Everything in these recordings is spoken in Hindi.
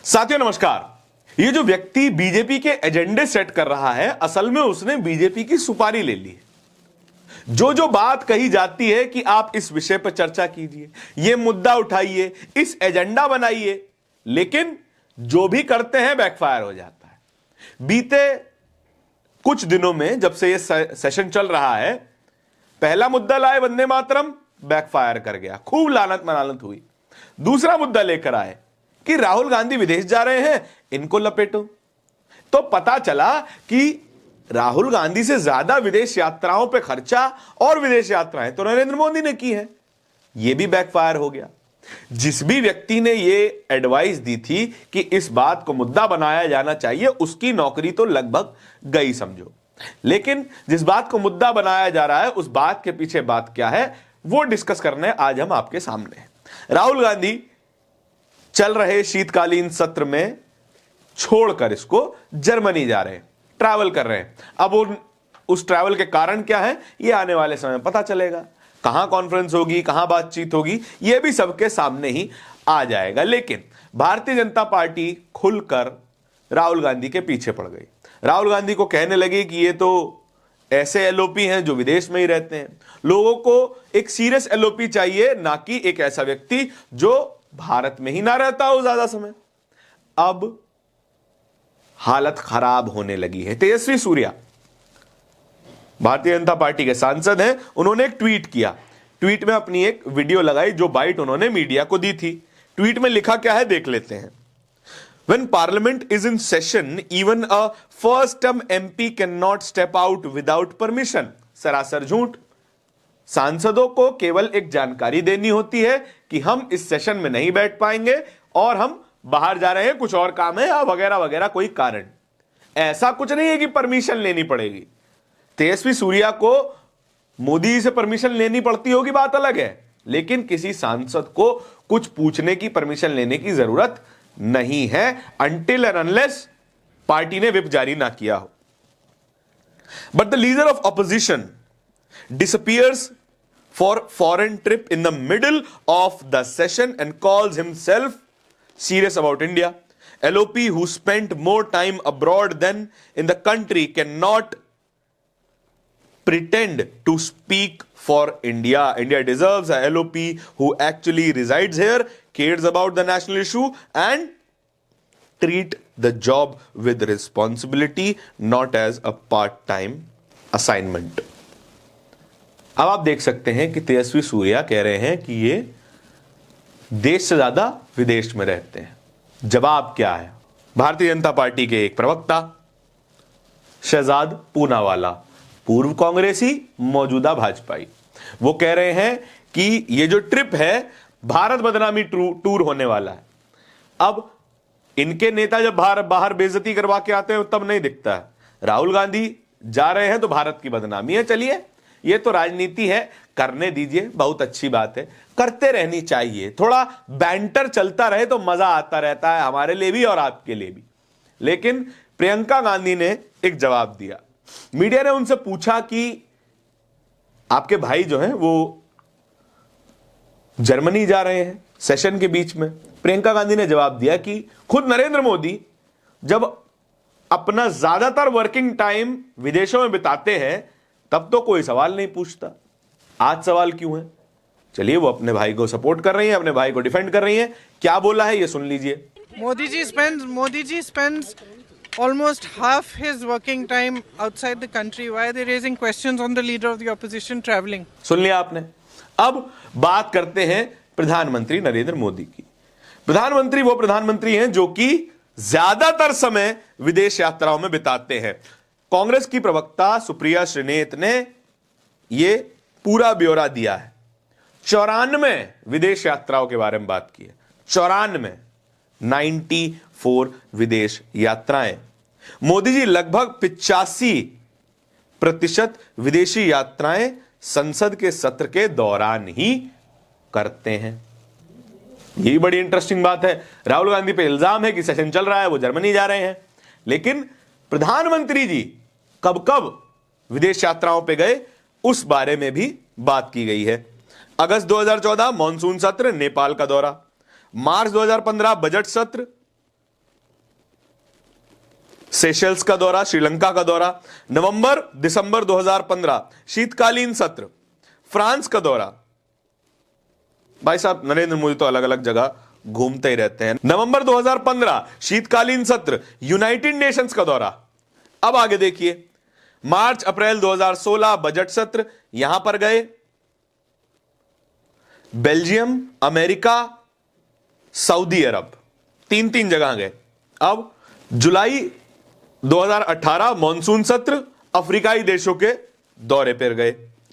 साथियों नमस्कार। ये जो व्यक्ति बीजेपी के एजेंडे सेट कर रहा है, असल में उसने बीजेपी की सुपारी ले ली है। जो जो बात कही जाती है कि आप इस विषय पर चर्चा कीजिए, ये मुद्दा उठाइए, इस एजेंडा बनाइए, लेकिन जो भी करते हैं बैकफायर हो जाता है। बीते कुछ दिनों में जब से ये सेशन चल रहा है, पहला मुद्दा लाए वंदे मातरम, बैकफायर कर गया, खूब लानत मनानत हुई। दूसरा मुद्दा लेकर आए कि राहुल गांधी विदेश जा रहे हैं, इनको लपेटो। तो पता चला कि राहुल गांधी से ज्यादा विदेश यात्राओं पे खर्चा और विदेश यात्राएं तो नरेंद्र मोदी ने की है। यह भी बैकफायर हो गया। जिस भी व्यक्ति ने यह एडवाइस दी थी कि इस बात को मुद्दा बनाया जाना चाहिए, उसकी नौकरी तो लगभग गई समझो। लेकिन जिस बात को मुद्दा बनाया जा रहा है, उस बात के पीछे बात क्या है, वो डिस्कस करने आज हम आपके सामने हैं। राहुल गांधी चल रहे शीतकालीन सत्र में छोड़कर इसको जर्मनी जा रहे हैं, ट्रैवल कर रहे हैं। अब उस ट्रैवल के कारण क्या है, ये आने वाले समय में पता चलेगा। कहां कॉन्फ्रेंस होगी, कहां बातचीत होगी, ये भी सबके सामने ही आ जाएगा। लेकिन भारतीय जनता पार्टी खुलकर राहुल गांधी के पीछे पड़ गई। राहुल गांधी को कहने लगे कि ये तो ऐसे एलओपी हैं जो विदेश में ही रहते हैं। लोगों को एक सीरियस एलओपी चाहिए, ना कि एक ऐसा व्यक्ति जो भारत में ही ना रहता हो ज्यादा समय। अब हालत खराब होने लगी है। तेजस्वी सूर्या भारतीय जनता पार्टी के सांसद हैं, उन्होंने एक ट्वीट किया। ट्वीट में अपनी एक वीडियो लगाई जो बाइट उन्होंने मीडिया को दी थी। ट्वीट में लिखा क्या है, देख लेते हैं। When parliament is in session, even a first term MP cannot step out without permission. सरासर झूठ। सांसदों को केवल एक जानकारी देनी होती है कि हम इस सेशन में नहीं बैठ पाएंगे और हम बाहर जा रहे हैं, कुछ और काम है या वगैरह वगैरह कोई कारण। ऐसा कुछ नहीं है कि परमिशन लेनी पड़ेगी। तेजस्वी सूर्या को मोदी से परमिशन लेनी पड़ती होगी, बात अलग है, लेकिन किसी सांसद को कुछ पूछने की परमिशन लेने की जरूरत नहीं है, अनटिल एंड अनलेस पार्टी ने व्हिप जारी ना किया हो। But the leader of opposition disappears for foreign trip in the middle of the session and calls himself serious about India. LOP who spent more time abroad than in the country cannot pretend to speak for India. India deserves a LOP who actually resides here, cares about the national issue and treat the job with responsibility, not as a part-time assignment. अब आप देख सकते हैं कि तेजस्वी सूर्या कह रहे हैं कि ये देश से ज्यादा विदेश में रहते हैं। जवाब क्या है? भारतीय जनता पार्टी के एक प्रवक्ता शहजाद पूनावाला, पूर्व कांग्रेसी मौजूदा भाजपाई, वो कह रहे हैं कि ये जो ट्रिप है भारत बदनामी टूर होने वाला है। अब इनके नेता जब बाहर बेइज्जती करवा के आते हैं तब नहीं दिखता है। राहुल गांधी जा रहे हैं तो भारत की बदनामी है। चलिए, ये तो राजनीति है, करने दीजिए, बहुत अच्छी बात है, करते रहनी चाहिए। थोड़ा बैंटर चलता रहे तो मजा आता रहता है, हमारे लिए भी और आपके लिए भी। लेकिन प्रियंका गांधी ने एक जवाब दिया। मीडिया ने उनसे पूछा कि आपके भाई जो हैं वो जर्मनी जा रहे हैं सेशन के बीच में। प्रियंका गांधी ने जवाब दिया कि खुद नरेंद्र मोदी जब अपना ज्यादातर वर्किंग टाइम विदेशों में बिताते हैं तब तो कोई सवाल नहीं पूछता, आज सवाल क्यों है? चलिए, वो अपने भाई को सपोर्ट कर रही हैं, अपने भाई को डिफेंड कर रही हैं। क्या बोला है ये सुन लीजिए। Modi ji spends almost half his working time outside the country. Why are they raising questions on the leader of the opposition traveling? सुन लिया आपने। अब बात करते हैं प्रधानमंत्री नरेंद्र मोदी की। प्रधानमंत्री वो प्रधानमंत्री हैं जो कि ज्यादातर समय विदेश यात्राओं में बिताते हैं। कांग्रेस की प्रवक्ता सुप्रिया श्रीनेत ने यह पूरा ब्यौरा दिया है। 94 विदेश यात्राओं के बारे में बात की है। 94 विदेश यात्राएं। मोदी जी लगभग 85% विदेशी यात्राएं संसद के सत्र के दौरान ही करते हैं। यही बड़ी इंटरेस्टिंग बात है। राहुल गांधी पे इल्जाम है कि सेशन चल रहा है, वो जर्मनी जा रहे हैं, लेकिन प्रधानमंत्री जी कब कब विदेश यात्राओं पे गए उस बारे में भी बात की गई है। अगस्त 2014 मॉनसून सत्र, नेपाल का दौरा। मार्च 2015 बजट सत्र, सेशल्स का दौरा, श्रीलंका का दौरा। नवंबर दिसंबर 2015 शीतकालीन सत्र, फ्रांस का दौरा। भाई साहब नरेंद्र मोदी तो अलग अलग जगह घूमते ही रहते हैं। नवंबर 2015 शीतकालीन सत्र, यूनाइटेड नेशंस का दौरा। अब आगे देखिए, मार्च अप्रैल 2016 बजट सत्र, यहां पर गए। बेल्जियम, अमेरिका, सऊदी अरब, तीन तीन जगह गए। अब जुलाई 2018 मॉनसून सत्र, अफ्रीकाई देशों के दौरे पर गए।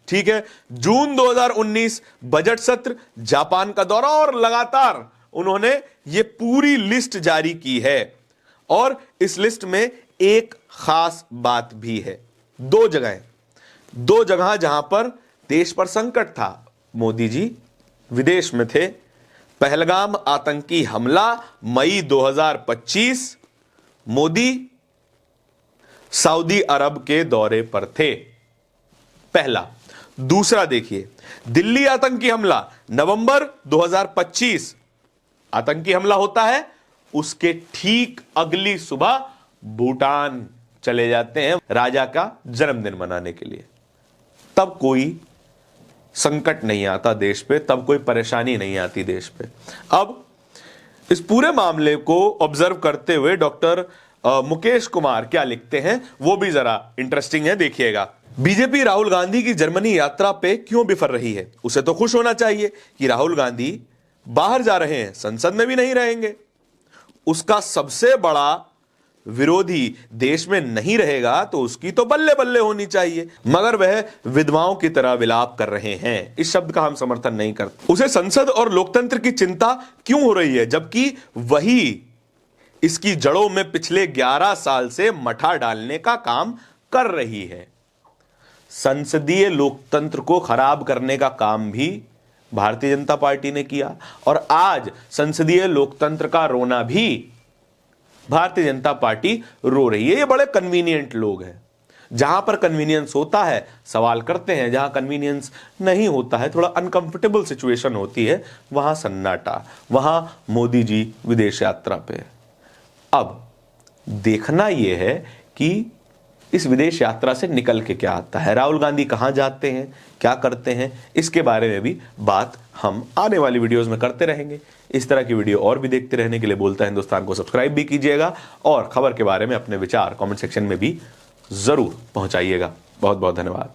ठीक है, जून 2019 बजट सत्र, जापान का दौरा, और लगातार उन्होंने ये पूरी लिस्ट जारी की है। और इस लिस्ट में एक खास बात भी है, दो जगह जहां पर देश पर संकट था, मोदी जी विदेश में थे। पहलगाम आतंकी हमला मई 2025, मोदी सऊदी अरब के दौरे पर थे, पहला। दूसरा देखिए, दिल्ली आतंकी हमला नवंबर 2025, आतंकी हमला होता है, उसके ठीक अगली सुबह भूटान चले जाते हैं राजा का जन्मदिन मनाने के लिए। तब कोई संकट नहीं आता देश पे, तब कोई परेशानी नहीं आती देश पे। अब इस पूरे मामले को ऑब्जर्व करते हुए डॉक्टर मुकेश कुमार क्या लिखते हैं वो भी जरा इंटरेस्टिंग है, देखिएगा। बीजेपी राहुल गांधी की जर्मनी यात्रा पे क्यों बिफर रही है? उसे तो खुश होना चाहिए कि राहुल गांधी बाहर जा रहे हैं, संसद में भी नहीं रहेंगे। उसका सबसे बड़ा विरोधी देश में नहीं रहेगा तो उसकी तो बल्ले बल्ले होनी चाहिए, मगर वह विधवाओं की तरह विलाप कर रहे हैं। इस शब्द का हम समर्थन नहीं करते। उसे संसद और लोकतंत्र की चिंता क्यों हो रही है, जबकि वही इसकी जड़ों में पिछले 11 साल से मठा डालने का काम कर रही है। संसदीय लोकतंत्र को खराब करने का काम भी भारतीय जनता पार्टी ने किया, और आज संसदीय लोकतंत्र का रोना भी भारतीय जनता पार्टी रो रही है। ये बड़े कन्वीनियंट लोग हैं, जहां पर कन्वीनियंस होता है सवाल करते हैं, जहां कन्वीनियंस नहीं होता है, थोड़ा अनकंफर्टेबल सिचुएशन होती है, वहां सन्नाटा, वहां मोदी जी विदेश यात्रा पे। अब देखना यह है कि इस विदेश यात्रा से निकल के क्या आता है, राहुल गांधी कहां जाते हैं, क्या करते हैं, इसके बारे में भी बात हम आने वाली वीडियोस में करते रहेंगे। इस तरह की वीडियो और भी देखते रहने के लिए बोलता हिंदुस्तान को सब्सक्राइब भी कीजिएगा, और खबर के बारे में अपने विचार कमेंट सेक्शन में भी जरूर पहुंचाइएगा। बहुत बहुत धन्यवाद।